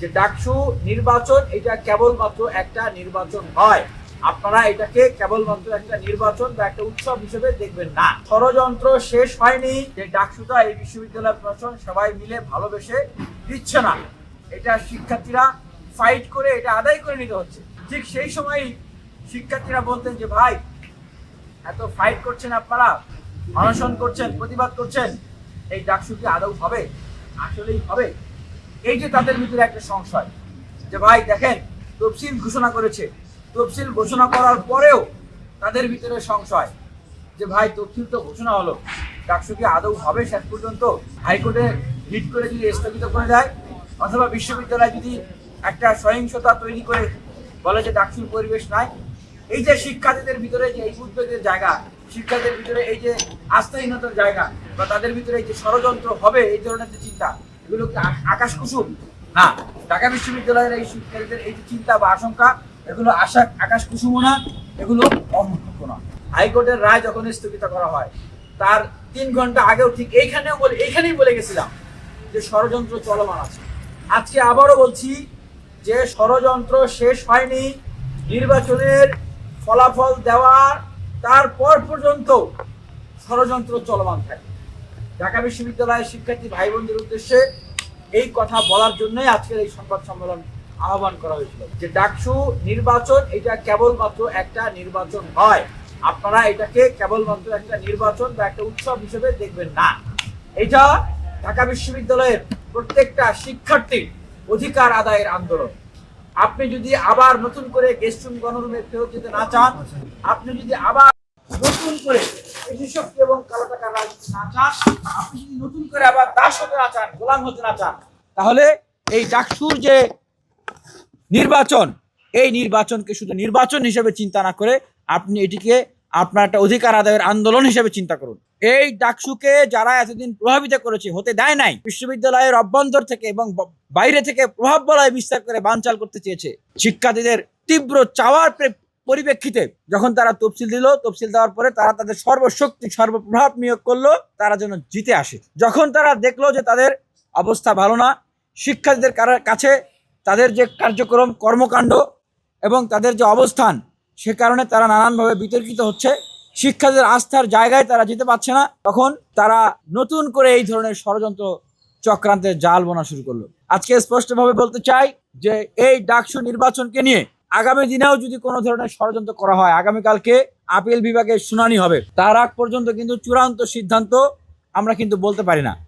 যে ডাকসু নির্বাচন এটা কেবলমাত্র একটা নির্বাচন হয়। আপনারা এটাকে কেবলমাত্র একটা নির্বাচন বা একটা উৎসব হিসেবে দেখবেন না। ষড়যন্ত্র শেষ হয়নি যে ডাকসুটা এই বিশ্ববিদ্যালয় প্রশাসন সবাই মিলে ভালোবেসে দিচ্ছে না, এটা শিক্ষার্থীরা ফাইট করে এটা আদায় করে নিতে হচ্ছে। ঠিক সেই সময়ই শিক্ষার্থীরা বলতেন যে ভাই, এত ফাইট করছেন আপনারা, অনশন করছেন, প্রতিবাদ করছেন, এই ডাকসু কি আদৌ হবে? আসলেই হবে? এই যে তাদের ভিতরে একটা সংশয় যে ভাই দেখেন, তফসিল ঘোষণা করেছে, তফসিল ঘোষণা করার পরেও তাদের ভিতরে সংশয় যে ভাই তফসিল তো ঘোষণা হলো, ডাকসু কি আদৌ হবে শেষ পর্যন্ত? হাইকোর্টে হিট করে যদি স্থগিত করে দেয়, অথবা বিশ্ববিদ্যালয় যদি একটা সহিংসতা তৈরি করে বলে যে ডাকসুর পরিবেশ নাই, এই যে শিক্ষার্থীদের ভিতরে যে এই উদ্বেগের জায়গা, শিক্ষার্থীদের ভিতরে এই যে আস্থাহীনতার জায়গা, বা তাদের ভিতরে এই যে ষড়যন্ত্র হবে এই ধরনের যে চিন্তা, এগুলো কি আকাশ কুসুম? না, ঢাকা বিশ্ববিদ্যালয়ের এই শিক্ষার্থীদের এই যে চিন্তা বা আশঙ্কা, এগুলো আকাশ কুসুমও না, এগুলো অমূলক না। হাইকোর্টের রায় যখন স্থগিত করা হয়, তার 3 ঘন্টা আগেও ঠিক এইখানেই বলে গেছিলাম যে ষড়যন্ত্র চলমান আছে। আজকে আবারও বলছি যে ষড়যন্ত্র শেষ হয়নি। নির্বাচনের ফলাফল দেওয়ার তারপর পর্যন্ত ষড়যন্ত্র চলমান থাকে। ঢাকা বিশ্ববিদ্যালয়ের শিক্ষার্থী ভাই বোনদের উদ্দেশ্যে এই কথা বলার জন্যই আজকের এই সংবাদ সম্মেলন আহ্বান করা হয়েছিল যে ডাকসু নির্বাচন এটা কেবলমাত্র একটা নির্বাচন হয়। আপনারা এটাকে কেবলমাত্র একটা নির্বাচন বা একটা উৎসব হিসেবে দেখবেন না। এটা ঢাকা বিশ্ববিদ্যালয়ের প্রত্যেকটা শিক্ষার্থীর অধিকার আদায়ের আন্দোলন। আপনি যদি আবার নতুন করে গেস্ট রুম গণরুমে ফেরত যেতে না চান, আপনি যদি আবার নতুন করে শক্তি এবং কালো টাকার রাজনীতি না চান, আপনি যদি নতুন করে আবার দাস হতে না চান, গোলাম হতে না চান, তাহলে এই ডাকসুর যে নির্বাচন, এই নির্বাচনকে শুধু নির্বাচন হিসেবে চিন্তা না করে আপনি এটিকে আপনার একটা অধিকার আদায়ের আন্দোলন হিসেবে চিন্তা করুন। এই ডাকসুকে যারা এতদিন প্রভাবিত করেছে, হতে দেয় নাই, বিশ্ববিদ্যালয়ের অভ্যন্তর থেকে এবং বাইরে থেকে প্রভাব বলয় বিস্তার করে বানচাল করতে চেয়েছে, শিক্ষার্থীদের তীব্র চাওয়ার পরিপ্রেক্ষিতে যখন তারা তফসিল দিল, তফসিল দেওয়ার পরে তারা তাদের সর্বশক্তি সর্বপ্রভাব নিয়োগ করলো তারা যেন জিতে আসে। যখন তারা দেখলো যে তাদের অবস্থা ভালো না, শিক্ষার্থীদের কাছে তাদের যে কার্যক্রম, কর্মকাণ্ড এবং তাদের যে অবস্থান, সে কারণে তারা নানানভাবে বিতর্কিত হচ্ছে, শিক্ষার্থীদের আস্থার জায়গায় তারা যেতে পারছে না, তখন তারা নতুন করে এই ধরনের ষড়যন্ত্র চক্রান্তের জাল বোনা শুরু করলো। আজকে স্পষ্টভাবে বলতে চাই যে এই ডাকসু নির্বাচনকে নিয়ে আগামী দিনেও যদি কোনো ধরনের ষড়যন্ত্র করা হয়, আগামীকালকে আপিল বিভাগের শুনানি হবে, তার আগ পর্যন্ত কিন্তু চূড়ান্ত সিদ্ধান্ত আমরা কিন্তু বলতে পারি না।